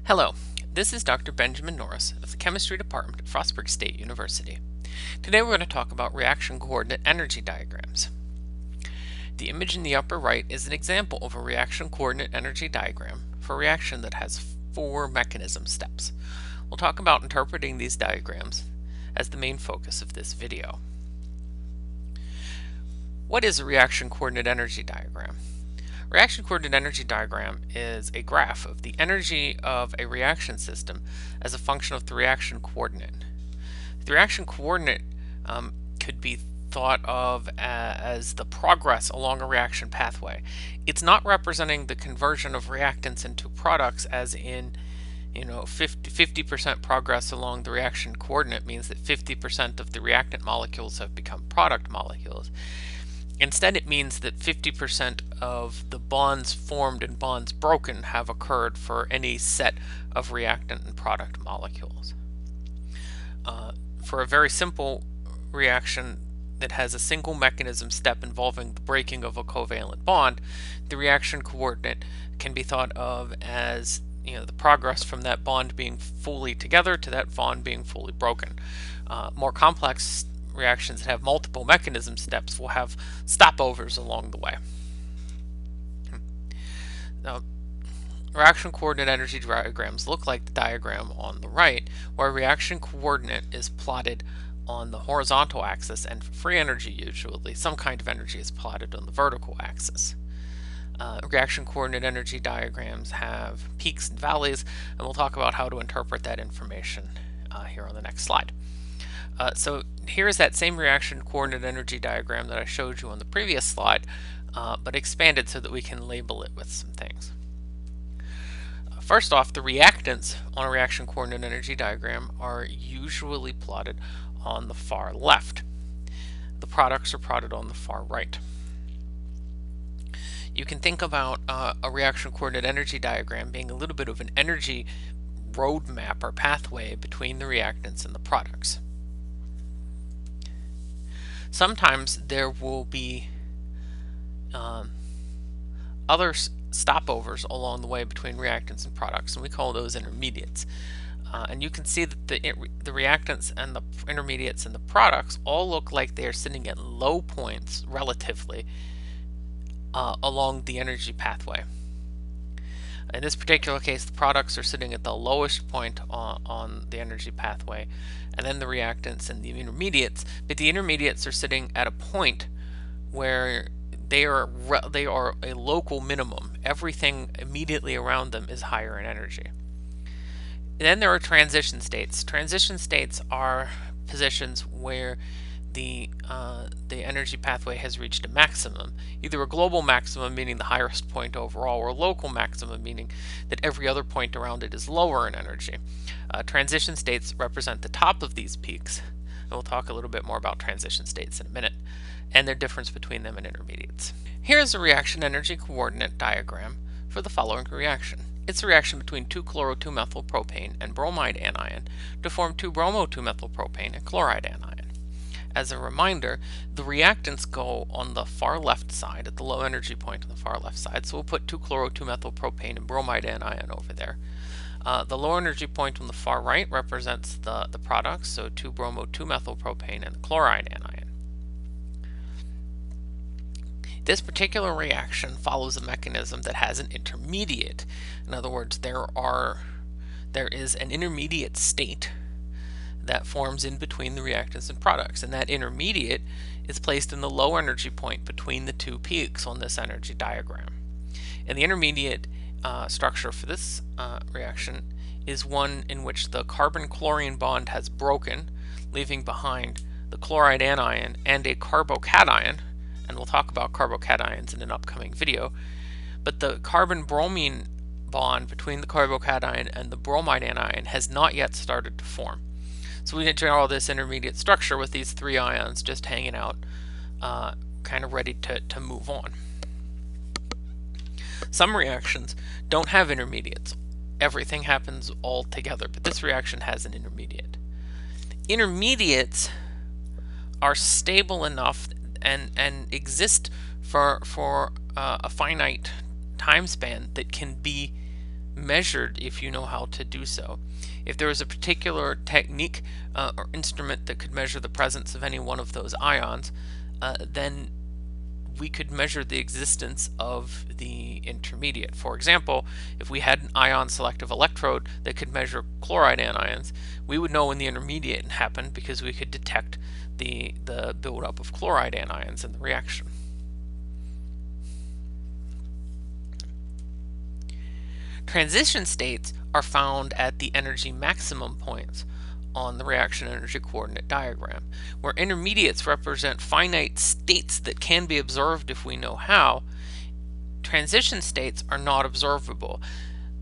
Hello, this is Dr. Benjamin Norris of the Chemistry Department at Frostburg State University. Today we're going to talk about reaction coordinate energy diagrams. The image in the upper right is an example of a reaction coordinate energy diagram for a reaction that has 4 mechanism steps. We'll talk about interpreting these diagrams as the main focus of this video. What is a reaction coordinate energy diagram? Reaction coordinate energy diagram is a graph of the energy of a reaction system as a function of the reaction coordinate. The reaction coordinate could be thought of as the progress along a reaction pathway. It's not representing the conversion of reactants into products as in 50% progress along the reaction coordinate means that 50% of the reactant molecules have become product molecules. Instead, it means that 50% of the bonds formed and bonds broken have occurred for any set of reactant and product molecules. For a very simple reaction that has a single mechanism step involving the breaking of a covalent bond, the reaction coordinate can be thought of as the progress from that bond being fully together to that bond being fully broken. More complex reactions that have multiple mechanism steps will have stopovers along the way. Now, reaction coordinate energy diagrams look like the diagram on the right, where reaction coordinate is plotted on the horizontal axis, and for free energy usually some kind of energy is plotted on the vertical axis. Reaction coordinate energy diagrams have peaks and valleys, and we'll talk about how to interpret that information here on the next slide. So here's that same reaction coordinate energy diagram that I showed you on the previous slide, but expanded so that we can label it with some things. First off, the reactants on a reaction coordinate energy diagram are usually plotted on the far left. The products are plotted on the far right. You can think about a reaction coordinate energy diagram being a little bit of an energy roadmap or pathway between the reactants and the products. Sometimes there will be other stopovers along the way between reactants and products, and we call those intermediates. And you can see that the reactants and the intermediates and the products all look like they are sitting at low points relatively along the energy pathway. In this particular case, the products are sitting at the lowest point on the energy pathway, and then the reactants and the intermediates. But the intermediates are sitting at a point where they are a local minimum. Everything immediately around them is higher in energy. Then there are transition states. Transition states are positions where the energy pathway has reached a maximum, either a global maximum, meaning the highest point overall, or a local maximum, meaning that every other point around it is lower in energy. Transition states represent the top of these peaks, and we'll talk a little bit more about transition states in a minute, and their difference between them and intermediates. Here's a reaction energy coordinate diagram for the following reaction. It's a reaction between 2-chloro-2-methylpropane and bromide anion to form 2-bromo-2-methylpropane and chloride anion. As a reminder, the reactants go on the far left side, at the low energy point on the far left side, so we'll put 2-chloro-2-methylpropane and bromide anion over there. The low energy point on the far right represents the products, so 2-bromo-2-methylpropane and the chloride anion. This particular reaction follows a mechanism that has an intermediate. In other words, there is an intermediate state that forms in between the reactants and products, and that intermediate is placed in the low energy point between the two peaks on this energy diagram. And the intermediate structure for this reaction is one in which the carbon-chlorine bond has broken, leaving behind the chloride anion and a carbocation, and we'll talk about carbocations in an upcoming video, but the carbon-bromine bond between the carbocation and the bromide anion has not yet started to form. So we draw this intermediate structure with these 3 ions just hanging out, kind of ready to move on. Some reactions don't have intermediates. Everything happens all together, but this reaction has an intermediate. Intermediates are stable enough and exist for a finite time span that can be measured if you know how to do so. If there was a particular technique or instrument that could measure the presence of any one of those ions, then we could measure the existence of the intermediate. For example, if we had an ion selective electrode that could measure chloride anions, we would know when the intermediate happened because we could detect the buildup of chloride anions in the reaction. Transition states are found at the energy maximum points on the reaction energy coordinate diagram, where intermediates represent finite states that can be observed if we know how. Transition states are not observable.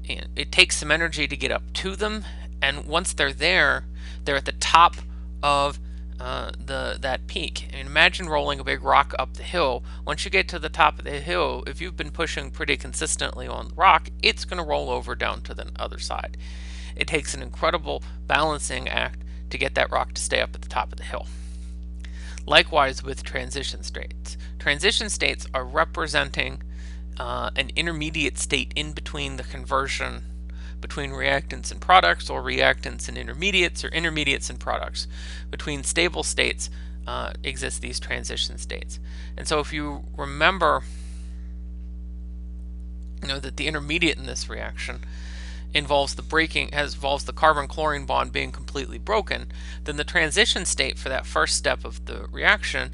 It takes some energy to get up to them, and once they're there, they're at the top of that peak. And imagine rolling a big rock up the hill. Once you get to the top of the hill, if you've been pushing pretty consistently on the rock, it's going to roll over down to the other side. It takes an incredible balancing act to get that rock to stay up at the top of the hill. Likewise with transition states. Transition states are representing an intermediate state in between the conversion between reactants and products, or reactants and intermediates, or intermediates and products. Between stable states exist these transition states. And so if you remember, that the intermediate in this reaction involves the carbon-chlorine bond being completely broken, then the transition state for that first step of the reaction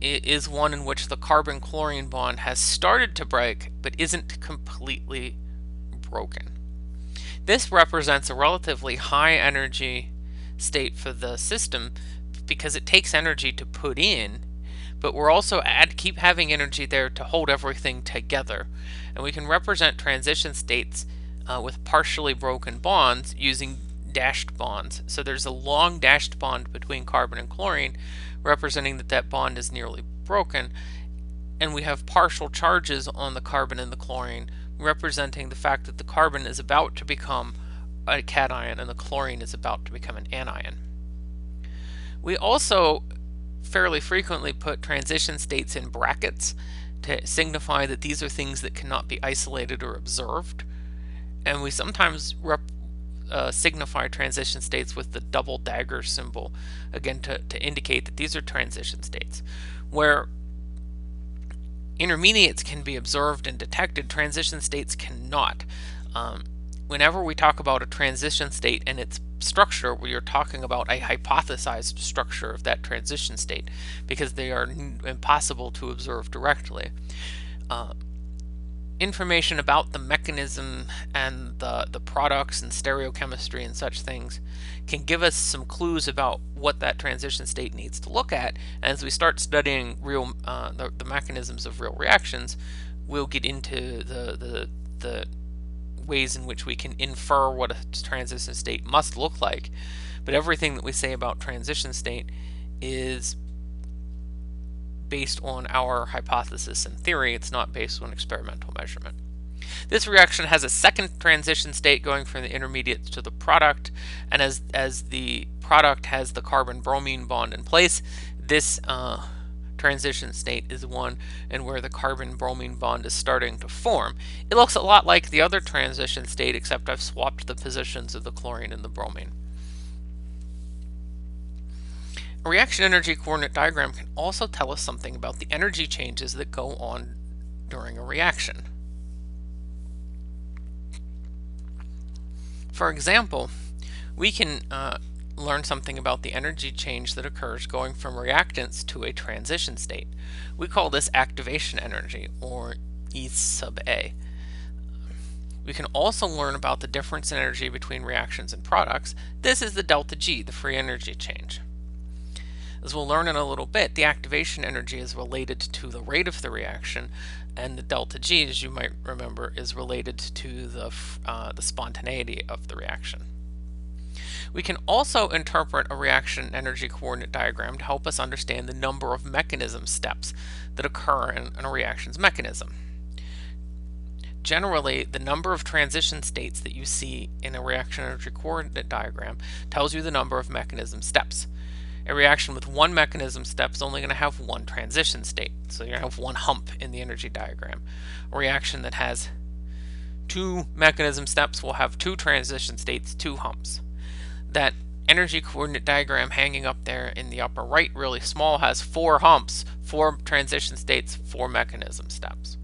is one in which the carbon-chlorine bond has started to break but isn't completely broken. This represents a relatively high energy state for the system because it takes energy to put in, but we're also keep having energy there to hold everything together. And we can represent transition states with partially broken bonds using dashed bonds. So there's a long dashed bond between carbon and chlorine, representing that bond is nearly broken, and we have partial charges on the carbon and the chlorine, representing the fact that the carbon is about to become a cation and the chlorine is about to become an anion. We also fairly frequently put transition states in brackets to signify that these are things that cannot be isolated or observed, and we sometimes signify transition states with the double dagger symbol, again to indicate that these are transition states. Where intermediates can be observed and detected, transition states cannot. Whenever we talk about a transition state and its structure, we are talking about a hypothesized structure of that transition state because they are impossible to observe directly. Information about the mechanism and the products and stereochemistry and such things can give us some clues about what that transition state needs to look at. And as we start studying the mechanisms of real reactions, we'll get into the ways in which we can infer what a transition state must look like. But everything that we say about transition state is based on our hypothesis and theory. It's not based on experimental measurement. This reaction has a second transition state going from the intermediate to the product, and as the product has the carbon-bromine bond in place, this transition state is one and where the carbon-bromine bond is starting to form. It looks a lot like the other transition state, except I've swapped the positions of the chlorine and the bromine. A reaction energy coordinate diagram can also tell us something about the energy changes that go on during a reaction. For example, we can learn something about the energy change that occurs going from reactants to a transition state. We call this activation energy, or E sub A. We can also learn about the difference in energy between reactions and products. This is the delta G, the free energy change. As we'll learn in a little bit, the activation energy is related to the rate of the reaction, and the delta G, as you might remember, is related to the spontaneity of the reaction. We can also interpret a reaction energy coordinate diagram to help us understand the number of mechanism steps that occur in a reaction's mechanism. Generally, the number of transition states that you see in a reaction energy coordinate diagram tells you the number of mechanism steps. A reaction with one mechanism step is only going to have one transition state, so you're going to have one hump in the energy diagram. A reaction that has two mechanism steps will have two transition states, two humps. That energy coordinate diagram hanging up there in the upper right, really small, has four humps, four transition states, four mechanism steps.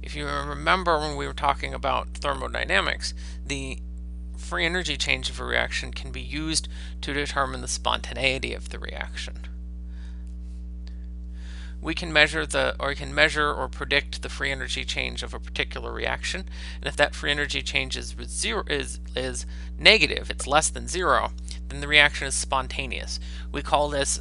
If you remember when we were talking about thermodynamics, the free energy change of a reaction can be used to determine the spontaneity of the reaction. We can measure or predict the free energy change of a particular reaction, and if that free energy change is negative, it's less than zero, then the reaction is spontaneous. We call this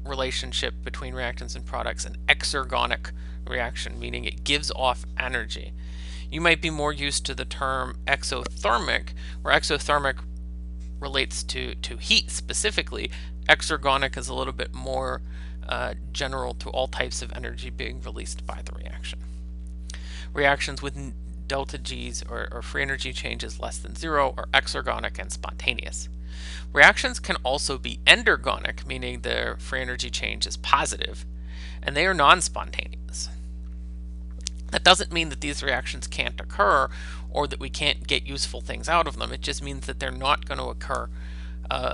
relationship between reactants and products an exergonic reaction, meaning it gives off energy. You might be more used to the term exothermic, where exothermic relates to heat specifically. Exergonic is a little bit more general to all types of energy being released by the reaction. Reactions with delta G's or free energy changes less than zero are exergonic and spontaneous. Reactions can also be endergonic, meaning their free energy change is positive, and they are non-spontaneous. That doesn't mean that these reactions can't occur or that we can't get useful things out of them. It just means that they're not going to occur,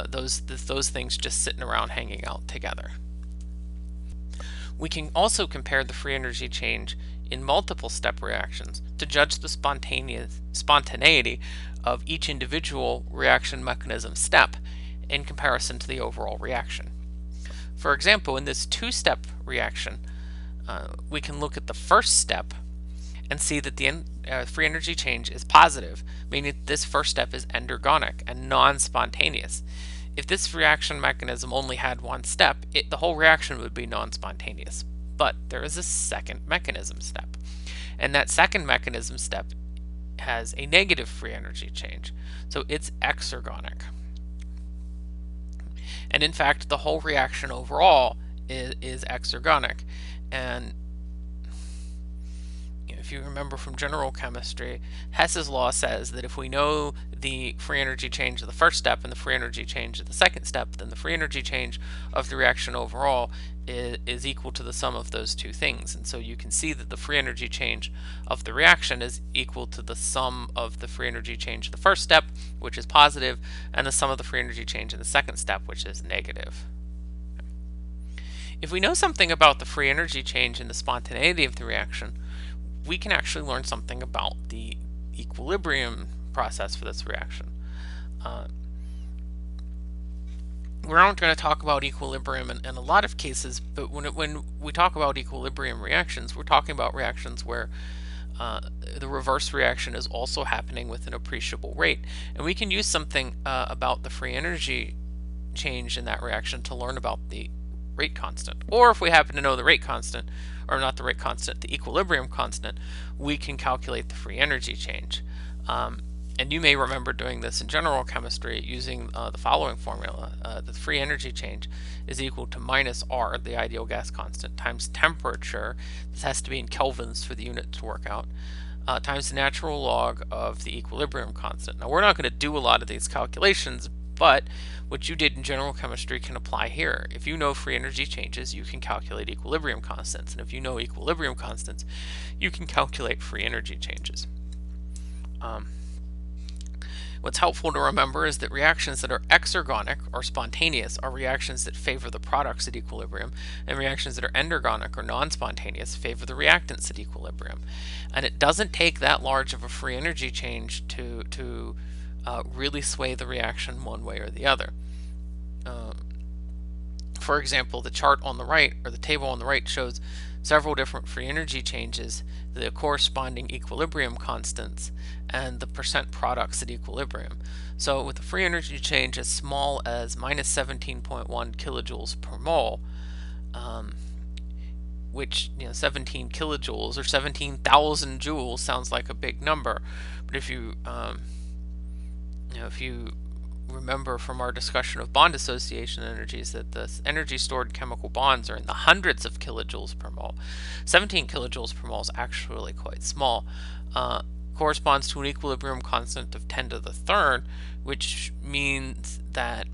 those things just sitting around hanging out together. We can also compare the free energy change in multiple step reactions to judge the spontaneity of each individual reaction mechanism step in comparison to the overall reaction. For example, in this two-step reaction, we can look at the first step and see that the free energy change is positive, meaning that this first step is endergonic and non-spontaneous. If this reaction mechanism only had one step, the whole reaction would be non-spontaneous. But there is a second mechanism step, and that second mechanism step has a negative free energy change, so it's exergonic. And in fact, the whole reaction overall is exergonic. And if you remember from general chemistry, Hess's law says that if we know the free energy change of the first step and the free energy change of the second step, then the free energy change of the reaction overall is equal to the sum of those two things. And so you can see that the free energy change of the reaction is equal to the sum of the free energy change of the first step, which is positive, and the sum of the free energy change in the second step, which is negative. If we know something about the free energy change and the spontaneity of the reaction, we can actually learn something about the equilibrium process for this reaction. We're not going to talk about equilibrium in a lot of cases, but when we talk about equilibrium reactions, we're talking about reactions where the reverse reaction is also happening with an appreciable rate. And we can use something about the free energy change in that reaction to learn about the rate constant. Or if we happen to know the rate constant, or not the rate constant, the equilibrium constant, we can calculate the free energy change. And you may remember doing this in general chemistry using the following formula. The free energy change is equal to minus R, the ideal gas constant, times temperature, this has to be in kelvins for the unit to work out, times the natural log of the equilibrium constant. Now we're not going to do a lot of these calculations, but what you did in general chemistry can apply here. If you know free energy changes, you can calculate equilibrium constants, and if you know equilibrium constants, you can calculate free energy changes. What's helpful to remember is that reactions that are exergonic or spontaneous are reactions that favor the products at equilibrium, and reactions that are endergonic or non-spontaneous favor the reactants at equilibrium. And it doesn't take that large of a free energy change to really sway the reaction one way or the other. For example, the chart on the right, or the table on the right, shows several different free energy changes, the corresponding equilibrium constants, and the percent products at equilibrium. So with a free energy change as small as minus 17.1 kilojoules per mole, which, 17 kilojoules or 17,000 joules sounds like a big number, but if you remember from our discussion of bond association energies that the energy stored in chemical bonds are in the hundreds of kilojoules per mole. 17 kilojoules per mole is actually quite small. Corresponds to an equilibrium constant of 10 to the third, which means that,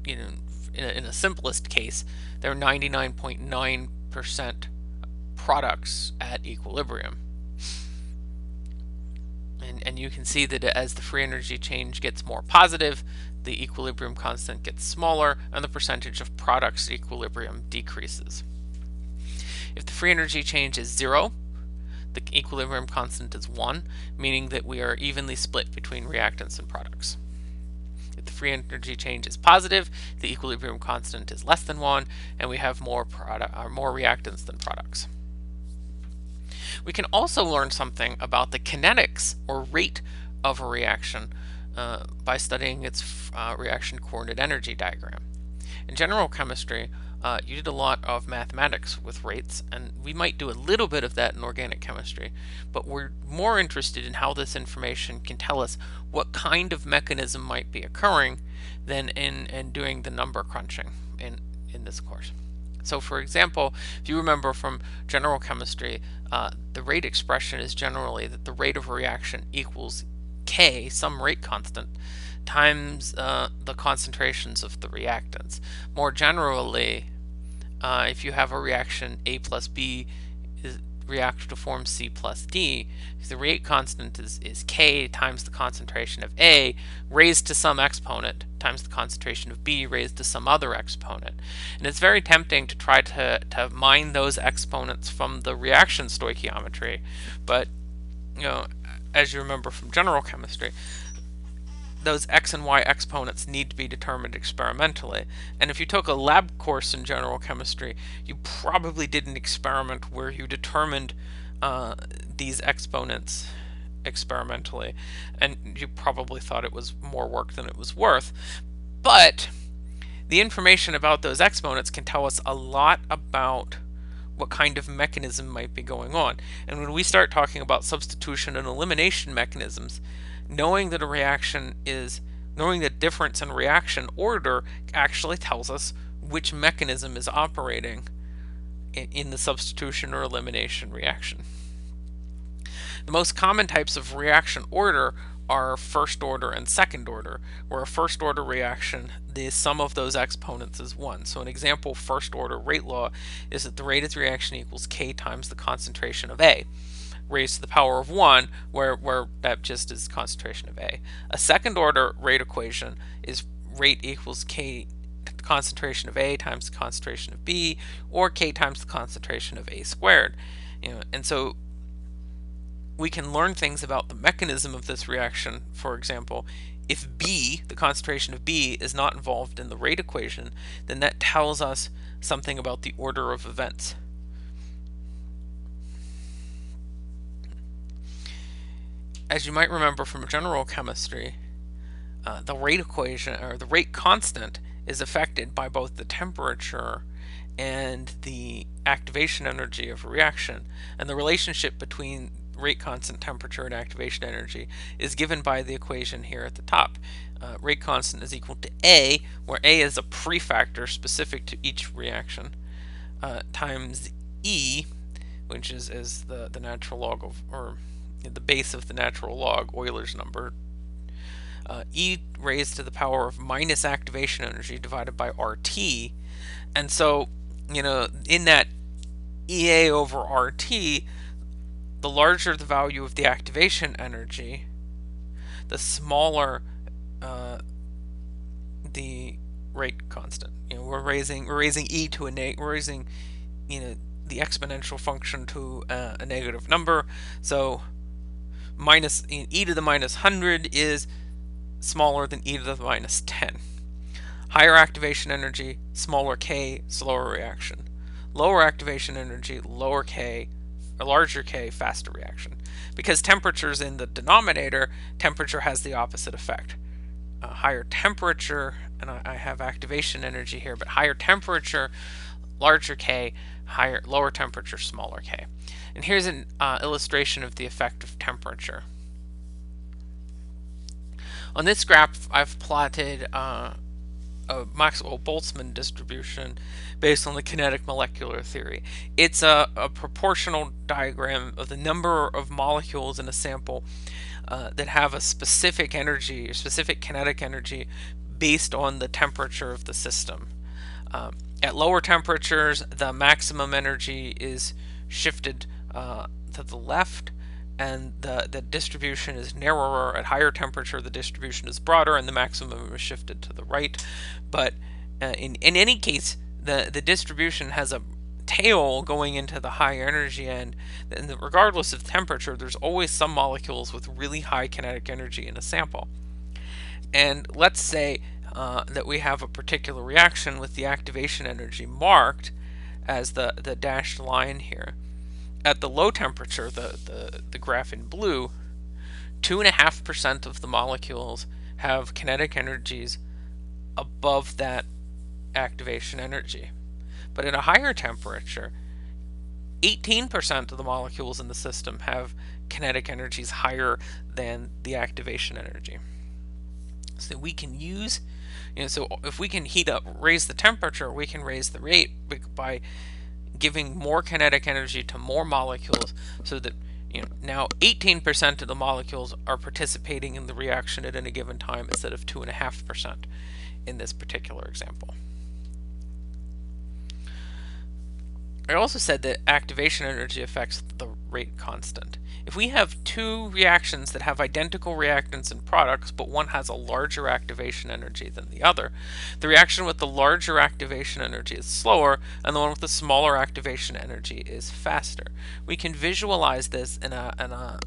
in a simplest case, there are 99.9% products at equilibrium. And you can see that as the free energy change gets more positive, the equilibrium constant gets smaller and the percentage of products at equilibrium decreases. If the free energy change is 0, the equilibrium constant is 1, meaning that we are evenly split between reactants and products. If the free energy change is positive, the equilibrium constant is less than 1, and we have more reactants than products. We can also learn something about the kinetics or rate of a reaction by studying its reaction coordinate energy diagram. In general chemistry, you did a lot of mathematics with rates, and we might do a little bit of that in organic chemistry, but we're more interested in how this information can tell us what kind of mechanism might be occurring than in doing the number crunching in this course. So for example, if you remember from general chemistry, the rate expression is generally that the rate of a reaction equals K, some rate constant, times the concentrations of the reactants. More generally, if you have a reaction A plus B react to form C plus D, the rate constant is K times the concentration of A raised to some exponent times the concentration of B raised to some other exponent. And it's very tempting to try to mine those exponents from the reaction stoichiometry, but as you remember from general chemistry, those x and y exponents need to be determined experimentally. And if you took a lab course in general chemistry, you probably did an experiment where you determined these exponents experimentally, and you probably thought it was more work than it was worth. But the information about those exponents can tell us a lot about what kind of mechanism might be going on. And when we start talking about substitution and elimination mechanisms, knowing that knowing the difference in reaction order actually tells us which mechanism is operating in the substitution or elimination reaction. The most common types of reaction order are first order and second order, where a first order reaction, the sum of those exponents is 1. So an example first order rate law is that the rate of the reaction equals K times the concentration of A, raised to the power of 1, where that just is concentration of A. A second order rate equation is rate equals K concentration of A times the concentration of B, or K times the concentration of A squared. And so we can learn things about the mechanism of this reaction. For example, if B, the concentration of B, is not involved in the rate equation, then that tells us something about the order of events. As you might remember from general chemistry, the rate equation, or the rate constant, is affected by both the temperature and the activation energy of a reaction. And the relationship between rate constant, temperature, and activation energy is given by the equation here at the top. Rate constant is equal to A, where A is a prefactor specific to each reaction, times E, which is the natural log of, or the base of the natural log, Euler's number, E raised to the power of minus activation energy divided by RT. And so, in that EA over RT, the larger the value of the activation energy, the smaller the rate constant. We're raising E to we're raising the exponential function to a negative number. So minus e to the minus 100 is smaller than e to the minus 10. Higher activation energy, smaller k, slower reaction. Lower activation energy, lower k, or larger k, faster reaction. Because temperature's in the denominator, temperature has the opposite effect. Higher temperature, and I have activation energy here, but higher temperature, larger k, lower temperature, smaller k. And here's an illustration of the effect of temperature. On this graph, I've plotted a Maxwell-Boltzmann distribution based on the kinetic molecular theory. It's a proportional diagram of the number of molecules in a sample that have a specific energy, or specific kinetic energy, based on the temperature of the system. At lower temperatures, the maximum energy is shifted to the left, and the distribution is narrower. At higher temperature, the distribution is broader, and the maximum is shifted to the right. But in any case, the distribution has a tail going into the high energy end, and regardless of temperature, there's always some molecules with really high kinetic energy in a sample. And let's say that we have a particular reaction with the activation energy marked as the dashed line here. At the low temperature, the graph in blue, 2.5% of the molecules have kinetic energies above that activation energy. But at a higher temperature, 18% of the molecules in the system have kinetic energies higher than the activation energy. So we can use, so if we can raise the temperature, we can raise the rate by giving more kinetic energy to more molecules, so that now 18% of the molecules are participating in the reaction at any given time instead of 2.5% in this particular example. I also said that activation energy affects the rate constant. If we have two reactions that have identical reactants and products, but one has a larger activation energy than the other, the reaction with the larger activation energy is slower, and the one with the smaller activation energy is faster. We can visualize this in a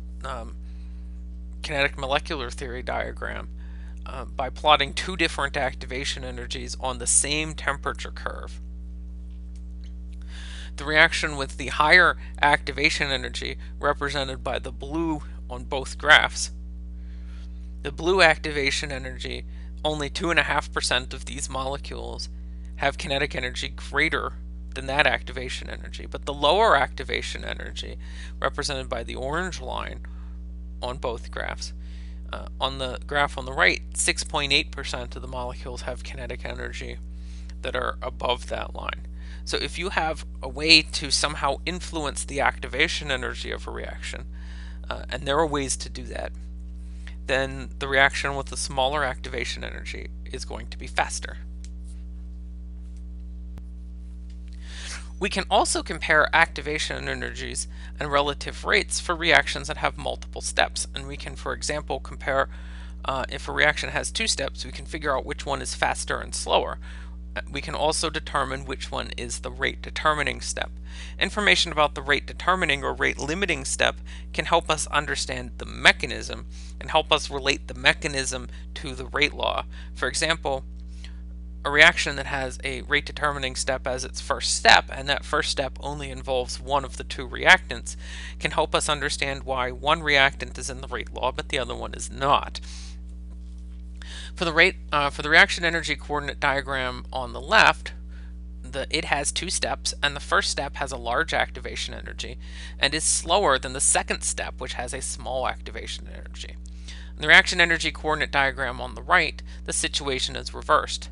kinetic molecular theory diagram by plotting two different activation energies on the same temperature curve. The reaction with the higher activation energy, represented by the blue on both graphs. The blue activation energy, only 2.5% of these molecules have kinetic energy greater than that activation energy. But the lower activation energy, represented by the orange line on both graphs, on the graph on the right, 6.8% of the molecules have kinetic energy that are above that line. So if you have a way to somehow influence the activation energy of a reaction, and there are ways to do that, then the reaction with the smaller activation energy is going to be faster. We can also compare activation energies and relative rates for reactions that have multiple steps, and we can, for example, compare if a reaction has two steps, we can figure out which one is faster and slower. We can also determine which one is the rate determining step. Information about the rate determining or rate limiting step can help us understand the mechanism and help us relate the mechanism to the rate law. For example, a reaction that has a rate determining step as its first step, and that first step only involves one of the two reactants, can help us understand why one reactant is in the rate law but the other one is not. For the reaction energy coordinate diagram on the left, it has two steps, and the first step has a large activation energy and is slower than the second step, which has a small activation energy. In the reaction energy coordinate diagram on the right, the situation is reversed.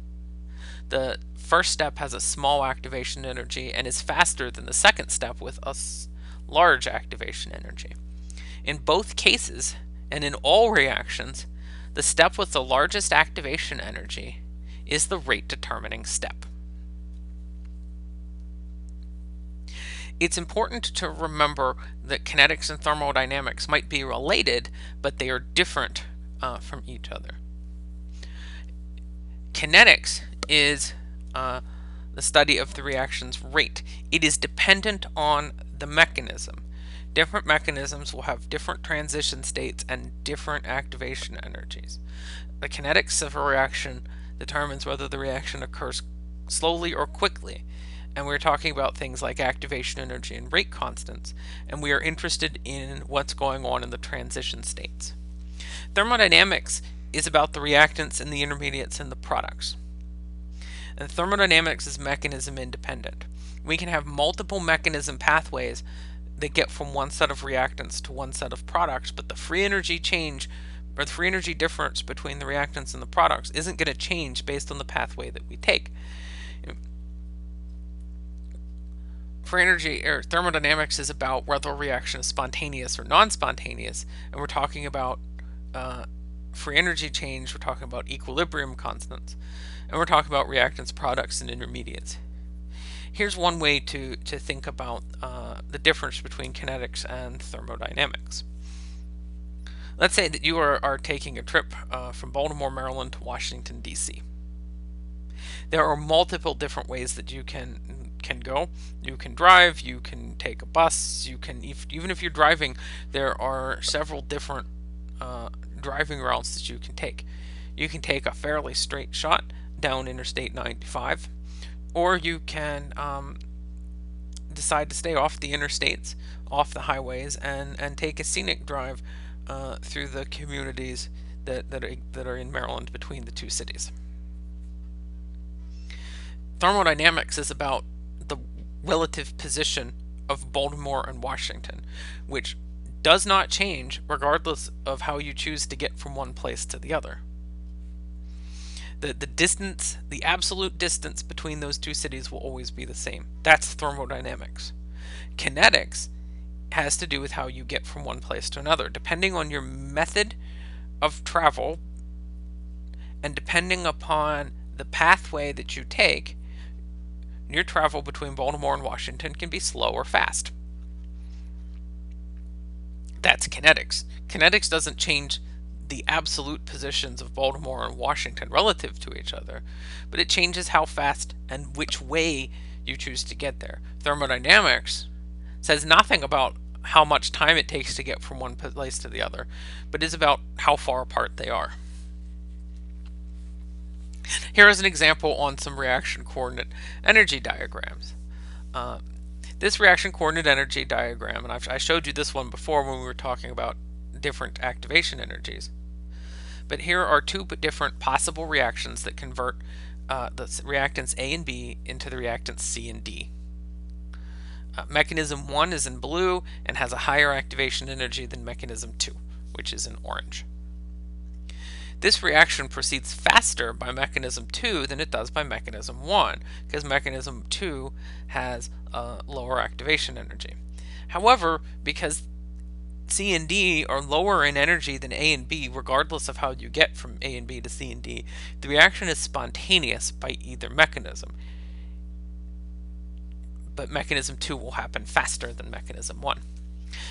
The first step has a small activation energy and is faster than the second step with a large activation energy. In both cases, and in all reactions, the step with the largest activation energy is the rate determining step. It's important to remember that kinetics and thermodynamics might be related, but they are different from each other. Kinetics is the study of the reaction's rate. It is dependent on the mechanism. Different mechanisms will have different transition states and different activation energies. The kinetics of a reaction determines whether the reaction occurs slowly or quickly, and we're talking about things like activation energy and rate constants, and we are interested in what's going on in the transition states. Thermodynamics is about the reactants and the intermediates and the products. And thermodynamics is mechanism independent. We can have multiple mechanism pathways that get from one set of reactants to one set of products, but the free energy change or the free energy difference between the reactants and the products isn't going to change based on the pathway that we take. Free energy or thermodynamics is about whether a reaction is spontaneous or non-spontaneous, and we're talking about free energy change, we're talking about equilibrium constants, and we're talking about reactants, products, and intermediates. Here's one way to think about the difference between kinetics and thermodynamics. Let's say that you are taking a trip from Baltimore, Maryland to Washington, D.C. There are multiple different ways that you can go. You can drive, you can take a bus, you can, even if you're driving, there are several different driving routes that you can take. You can take a fairly straight shot down Interstate 95, or you can decide to stay off the interstates, off the highways, and take a scenic drive through the communities that are in Maryland between the two cities. Thermodynamics is about the relative position of Baltimore and Washington, which does not change regardless of how you choose to get from one place to the other. The distance, the absolute distance between those two cities will always be the same. That's thermodynamics. Kinetics has to do with how you get from one place to another. Depending on your method of travel and depending upon the pathway that you take, your travel between Baltimore and Washington can be slow or fast. That's kinetics. Kinetics doesn't change the absolute positions of Baltimore and Washington relative to each other, but it changes how fast and which way you choose to get there. Thermodynamics says nothing about how much time it takes to get from one place to the other, but is about how far apart they are. Here is an example on some reaction coordinate energy diagrams. This reaction coordinate energy diagram, and I showed you this one before when we were talking about different activation energies. But here are two different possible reactions that convert the reactants A and B into the reactants C and D. Mechanism 1 is in blue and has a higher activation energy than mechanism 2, which is in orange. This reaction proceeds faster by mechanism 2 than it does by mechanism 1, because mechanism 2 has a lower activation energy. However, because C and D are lower in energy than A and B, regardless of how you get from A and B to C and D, the reaction is spontaneous by either mechanism. But mechanism 2 will happen faster than mechanism 1.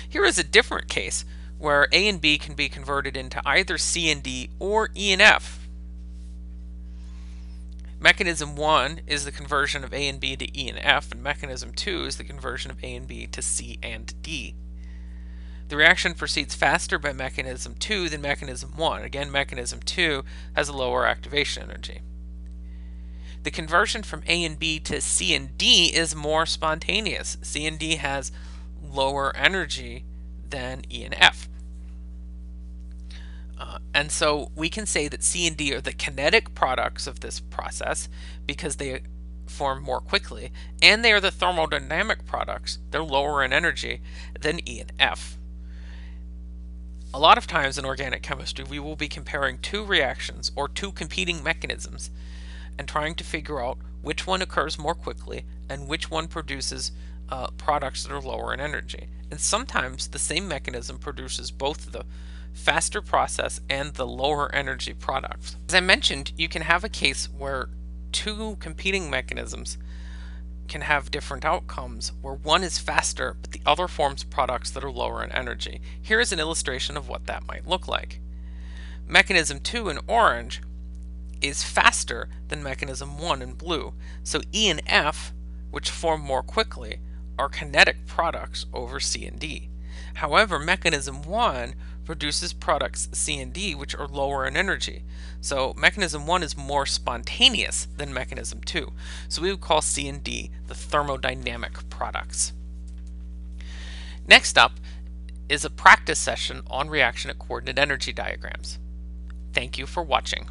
Here is a different case where A and B can be converted into either C and D or E and F. Mechanism 1 is the conversion of A and B to E and F, and mechanism 2 is the conversion of A and B to C and D. The reaction proceeds faster by mechanism 2 than mechanism 1. Again, mechanism 2 has a lower activation energy. The conversion from A and B to C and D is more spontaneous. C and D has lower energy than E and F. And so we can say that C and D are the kinetic products of this process because they form more quickly, and they are the thermodynamic products. They're lower in energy than E and F. A lot of times in organic chemistry, we will be comparing two reactions or two competing mechanisms and trying to figure out which one occurs more quickly and which one produces products that are lower in energy. And sometimes the same mechanism produces both the faster process and the lower energy products. As I mentioned, you can have a case where two competing mechanisms can have different outcomes, where one is faster but the other forms products that are lower in energy. Here is an illustration of what that might look like. Mechanism 2 in orange is faster than mechanism 1 in blue, so E and F, which form more quickly, are kinetic products over C and D. However, mechanism 1 produces products C and D which are lower in energy. So mechanism 1 is more spontaneous than mechanism 2. So we would call C and D the thermodynamic products. Next up is a practice session on reaction at coordinate energy diagrams. Thank you for watching.